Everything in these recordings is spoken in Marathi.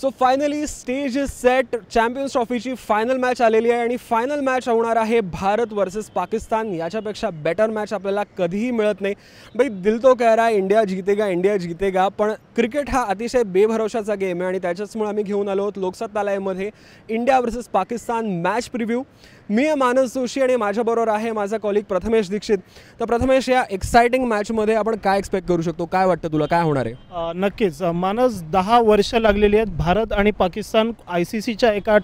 So finally stage is set. Champions ट्रॉफीची फायनल मॅच आलेली आहे आणि फायनल मॅच होणार आहे भारत वर्सेस पाकिस्तान. याच्यापेक्षा बेटर मॅच आपल्याला कधीही मिळत नाही. भाई दिल तो कह रहा है इंडिया जीतेगा इंडिया जीतेगा, पण क्रिकेट हा अतिशय बेभरोशाचा गेम आहे आणि त्याच्याचमुळे आम्ही घेऊन आलो आहोत लोकसत्तालयमध्ये India versus Pakistan match preview. मी मानस जोशी आणि माझ्याबरोबर आहे माझा कॉलिग प्रथमेश दीक्षित. तर प्रथमेश, या एक्साइटिंग मॅचमध्ये आपण काय एक्सपेक्ट करू शकतो? काय वाटतं तुला, काय होणार आहे? नक्कीच मानस 10 वर्ष लागलेली आहेत भारत आणि पाकिस्तान ICCच्या एका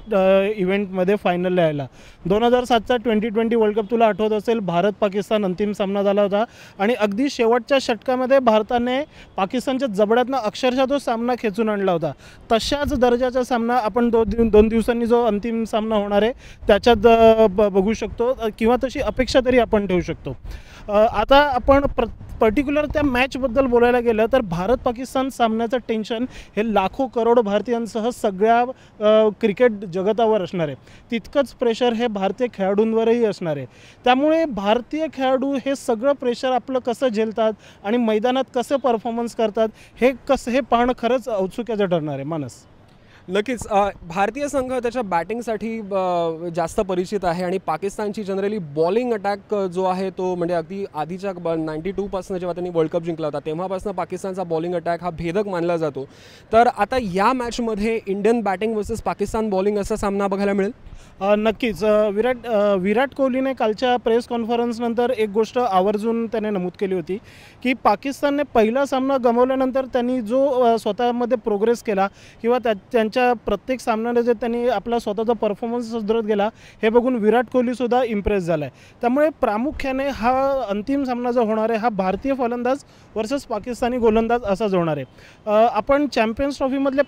इव्हेंटमध्ये फायनलला यायला. 2007चा T20 वर्ल्ड कप तुला आठवत असेल, भारत पाकिस्तान अंतिम सामना झाला होता आणि अगदी शेवटच्या षटकामध्ये भारताने पाकिस्तानच्या जबड्यातनं अक्षरशः तो सामना खेचून आणला होता. तशाच दर्जाचा सामना आपण दोन दिवसांनी जो अंतिम सामना होणार आहे त्याच्यात बघू शकतो किंवा तशी अपेक्षा तरी आपण ठेवू शकतो. आता आपण पर्टिक्युलर त्या मॅचबद्दल बोलायला गेलं तर भारत पाकिस्तान सामन्याचं टेन्शन हे लाखो करोड भारतीयांसह सगळ्या क्रिकेट जगतावर असणार आहे. तितकंच प्रेशर हे भारतीय खेळाडूंवरही असणार आहे. त्यामुळे भारतीय खेळाडू हे सगळं प्रेशर आपलं कसं झेलतात आणि मैदानात कसं परफॉर्मन्स करतात हे पाहणं खरंच औत्सुक्याचं ठरणार आहे. मानस, नक्कीच भारतीय संघ त्याच्या बॅटिंगसाठी जास्त परिचित आहे आणि पाकिस्तानची जनरली बॉलिंग अटॅक जो आहे तो म्हणजे अगदी आधीच्या 92पासून जेव्हा त्यांनी वर्ल्ड कप जिंकला होता तेव्हापासून पाकिस्तानचा बॉलिंग अटॅक हा भेदक मानला जातो. तर आता या मॅचमध्ये Indian batting versus Pakistan bowling असा सामना बघायला मिळेल. नक्कीच. विराट कोहलीने कालच्या प्रेस कॉन्फरन्सनंतर एक गोष्ट आवर्जून त्याने नमूद केली होती की पाकिस्तानने पहिला सामना गमावल्यानंतर त्यांनी जो स्वतःमध्ये प्रोग्रेस केला किंवा त्यांच्या प्रत्येक सामन्याने जे त्यांनी आपला स्वतःचा परफॉर्मन्स सुधारत गेला हे बघून विराट कोहलीसुद्धा इम्प्रेस झाला आहे. त्यामुळे प्रामुख्याने हा अंतिम सामना जो होणार आहे हा भारतीय फलंदाज वर्सेस पाकिस्तानी गोलंदाज असाच होणार आहे. आपण चॅम्पियन्स ट्रॉफीमधले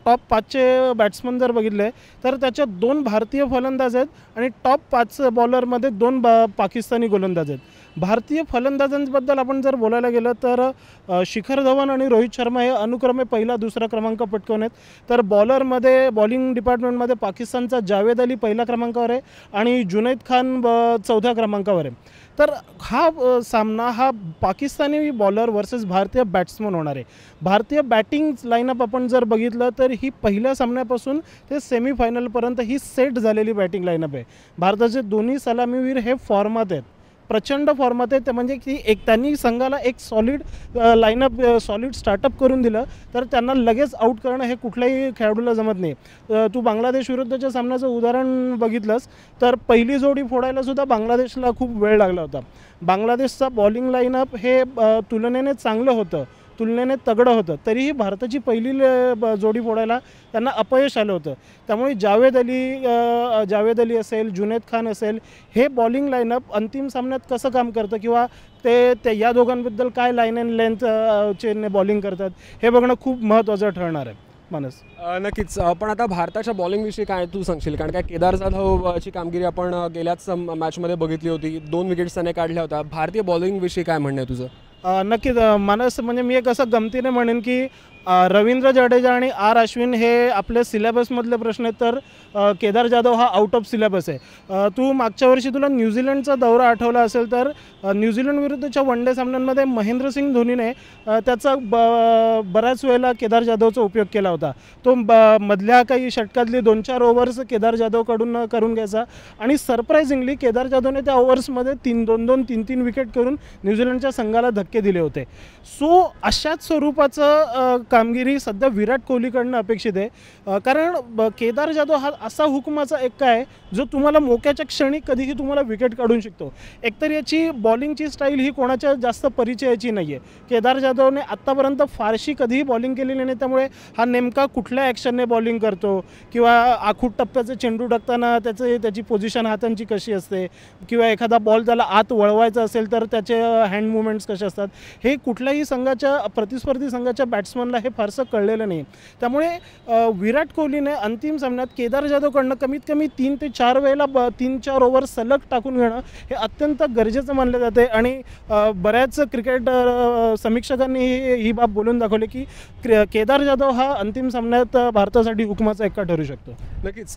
टॉप 5चे बॅट्समन जर बघितले तर त्याच्यात 2 भारतीय फलंदाज आहेत आणि टॉप 5 बॉलरमध्ये 2 पाकिस्तानी गोलंदाज आहेत. भारतीय फलंदाजांबद्दल आपण जर बोलायला गेलं तर शिखर धवन आणि रोहित शर्मा हे अनुक्रमे पहिला दुसरा क्रमांक पटकावून आहेत. तर बॉलिंग डिपार्टमेंटमध्ये पाकिस्तानचा जावेद अली पहिल्या क्रमांकावर आहे आणि जुनैद खान 4थ्या क्रमांकावर आहे. तर हा सामना हा पाकिस्तानी बॉलर वर्सेस भारतीय बॅट्समन होणार आहे. भारतीय बॅटिंग लाईनअप आपण जर बघितलं तर ही पहिल्या सामन्यापासून ते सेमीफायनलपर्यंत ही सेट झालेली बॅटिंग लाईनअप आहे. भारताचे दोन्ही सलामीवीर हे फॉर्मात आहेत, प्रचंड फॉर्मात आहे. ते म्हणजे की त्यांनी संघाला एक सॉलिड लाईनअप सॉलिड स्टार्टअप करून दिलं तर त्यांना लगेच आऊट करणं हे कुठल्याही खेळाडूला जमत नाही. तू बांगलादेश विरुद्धच्या सामन्याचं उदाहरण बघितलंस तर पहिली जोडी फोडायलासुद्धा बांगलादेशला खूप वेळ लागला होता. बांगलादेशचा बॉलिंग लाईनअप हे तुलनेने चांगलं होतं, तुलनेने तगडं होतं, तरीही भारताची पहिली जोडी फोडायला त्यांना अपयश आलं होतं. त्यामुळे जावेद अली असेल, जुनैद खान असेल, हे बॉलिंग लाईनअप अंतिम सामन्यात कसं काम करतं किंवा ते या दोघांबद्दल काय लाईन अँड लेंथ चे बॉलिंग करतात हे बघणं खूप महत्त्वाचं ठरणार आहे. मानस, नक्कीच. पण आता भारताच्या बॉलिंगविषयी काय तू सांगशील? कारण काय केदार जाधवची कामगिरी आपण गेल्याच मॅचमध्ये बघितली होती, 2 विकेट्स त्याने काढल्या होत्या. भारतीय बॉलिंगविषयी काय म्हणणं आहे तुझं? नक्कीच मानस, म्हणजे मी एक असं गमतीने म्हणेन की रवींद्र जडेजा आणि R अश्विन हे आपल्या सिलेबसमधले प्रश्न आहेत तर केदार जाधव हा आउट ऑफ सिलेबस आहे. तू मागच्या वर्षी तुला न्यूझीलंडचा दौरा आठवला असेल तर न्यूझीलंड विरुद्धच्या वनडे सामन्यांमध्ये महेंद्रसिंग धोनीने त्याचा बऱ्याच वेळेला केदार जाधवचा उपयोग केला होता. तो मधल्या काही षटकातली 2-4 ओव्हर्स केदार जाधवकडून करून घ्यायचा आणि सरप्रायझिंगली केदार जाधवने त्या ओव्हर्समध्ये 2-2, 3-3 विकेट करून न्यूझीलंडच्या संघाला धक्के दिले होते. सो अशाच स्वरूपाचं कामगिरी सध्या विराट कोहलीकडनं अपेक्षित आहे. कारण केदार जाधव हा असा हुकमाचा एक काय जो तुम्हाला मोक्याच्या क्षणी कधीही तुम्हाला विकेट काढून शकतो. एकतर याची बॉलिंगची स्टाईल ही कोणाच्या जास्त परिचयाची नाही आहे. केदार जाधवने आत्तापर्यंत फारशी कधीही बॉलिंग केलेली नाही, त्यामुळे हा नेमका कुठल्या ॲक्शनने बॉलिंग करतो किंवा आखूट टप्प्याचे चेंडू टाकताना त्याची पोझिशन हातांची कशी असते किंवा एखादा बॉल त्याला आत वळवायचा असेल तर त्याचे हँड मुवमेंट्स कसे असतात हे कुठल्याही संघाच्या प्रतिस्पर्धी संघाच्या बॅट्समनला हे फारसं कळलेलं नाही. त्यामुळे विराट कोहलीने अंतिम सामन्यात केदार जाधवकडनं कमीत कमी 3 ते 4 वेळेला 3-4 ओव्हर सलग टाकून घेणं हे अत्यंत गरजेचं मानलं जाते आणि बऱ्याच क्रिकेट समीक्षकांनी ही बाब बोलून दाखवली की केदार जाधव हा अंतिम सामन्यात भारतासाठी हुकमाचा एक्का ठरू शकतो. नक्कीच.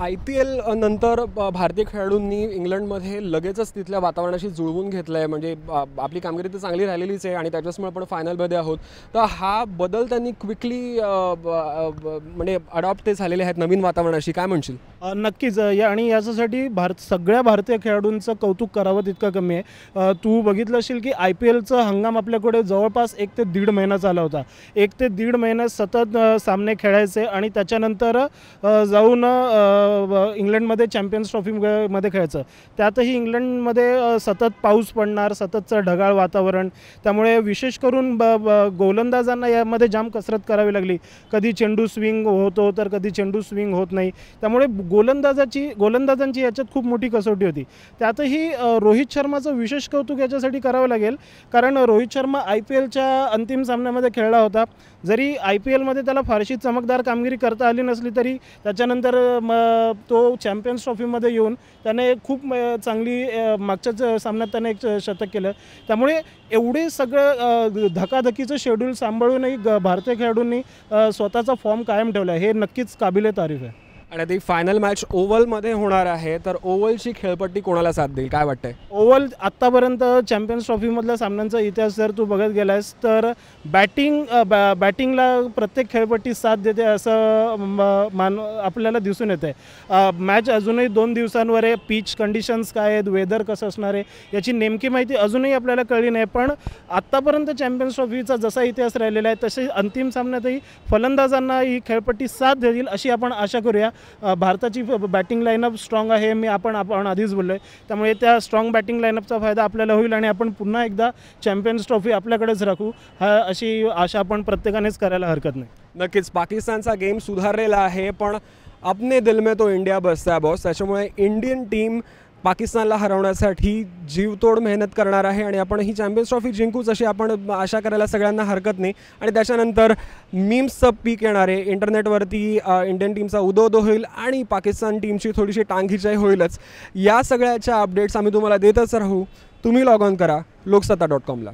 IPL नंतर भारतीय खेळाडूंनी इंग्लंडमध्ये लगेचच तिथल्या वातावरणाशी जुळवून घेतलं आहे. म्हणजे आपली कामगिरी तर चांगली राहिलेलीच आहे आणि त्याच्यामुळे आपण फायनलमध्ये आहोत. तर हा बदल बदल त्यांनी क्विकली म्हणजे अडॉप्ट ते झालेले आहेत नवीन वातावरणाशी, काय म्हणशील? नक्कीच आणि याच्यासाठी सगळ्या भारतीय खेळाडूंचं कौतुक करावं तितकं कमी आहे. तू बघितलं असेल की IPLचा हंगाम आपल्याकडे जवळपास 1 ते दीड महिना चालला होता. 1 ते दीड महिना सतत सामने खेळायचे आणि त्याच्यानंतर जाऊन इंग्लंडमध्ये चॅम्पियन्स ट्रॉफीमध्ये खेळायचं. त्यातही इंग्लंडमध्ये सतत पाऊस पडणार, सततचं ढगाळ वातावरण, त्यामुळे विशेष करून गोलंदाजांना यामध्ये जाम कसरत करावी लागली. कधी चेंडू स्विंग होतो तर कधी चेंडू स्विंग होत नाही. त्यामुळे गोलंदाजांची याच्यात खूप मोठी कसोटी होती. त्यातही रोहित शर्माचं विशेष कौतुक याच्यासाठी करावं लागेल, कारण रोहित शर्मा IPLच्या अंतिम सामन्यामध्ये खेळला होता. जरी IPLमध्ये त्याला फारशी चमकदार कामगिरी करता आली नसली तरी त्याच्यानंतर तो चॅम्पियन्स ट्रॉफीमध्ये येऊन त्याने खूप चांगली मागच्याच सामन्यात त्याने एक शतक केलं. त्यामुळे एवढे सगळं धकाधकीचं शेड्यूल सांभाळूनही भारतीय खेळाडूंनी स्वतःचा फॉर्म कायम ठेवला आहे. हे नक्कीच काबिले तारीफ आहे. आणि ती फायनल मॅच ओव्हलमध्ये होणार आहे, तर ओव्हलची खेळपट्टी कोणाला साथ देईल, काय वाटतंय? ओव्हल आत्तापर्यंत चॅम्पियन्स ट्रॉफीमधल्या सामन्यांचा इतिहास जर तू बघत गेलास तर बॅटिंगला प्रत्येक खेळपट्टी साथ देते असं आपल्याला दिसून येतं आहे. मॅच अजूनही 2 दिवसांवर आहे. पिच कंडिशन्स काय आहेत, वेदर कसं असणार आहे याची नेमकी माहिती अजूनही आपल्याला कळली नाही. पण आत्तापर्यंत चॅम्पियन्स ट्रॉफीचा जसा इतिहास राहिलेला आहे तसे अंतिम सामन्यातही फलंदाजांना ही खेळपट्टी साथ देईल अशी आपण आशा करूया. भारताची बॅटिंग लाईनअप स्ट्रॉंग आहे, आपण आधीच बोललो आहे. त्यामुळे त्या स्ट्रॉंग बॅटिंग लाईनअपचा फायदा आपल्याला होईल आणि आपण पुन्हा एकदा चॅम्पियन्स ट्रॉफी आपल्याकडेच राखू अशी आशा आपण प्रत्येकानेच करायला हरकत नाही. नक्कीच पाकिस्तानचा गेम सुधारलेला आहे, पण अपने दिल में तो इंडिया बसता है बॉस. त्याच्यामुळे इंडियन टीम पाकिस्तानला हरवण्यासाठी जीवतोड मेहनत करणार आहे आणि आपण ही चॅम्पियन्स ट्रॉफी जिंकूच अशी आपण आशा करायला सगळ्यांना हरकत नाही. आणि त्याच्यानंतर मीम्सचं पीक येणार आहे. इंटरनेटवरती इंडियन टीमचा उदोउदो होईल आणि पाकिस्तान टीमची थोडीशी टांगखिचाई होईलच. या सगळ्याच्या अपडेट्स आम्ही तुम्हाला देतच राहू. तुम्ही लॉग ऑन करा लोकसत्ता.com ला.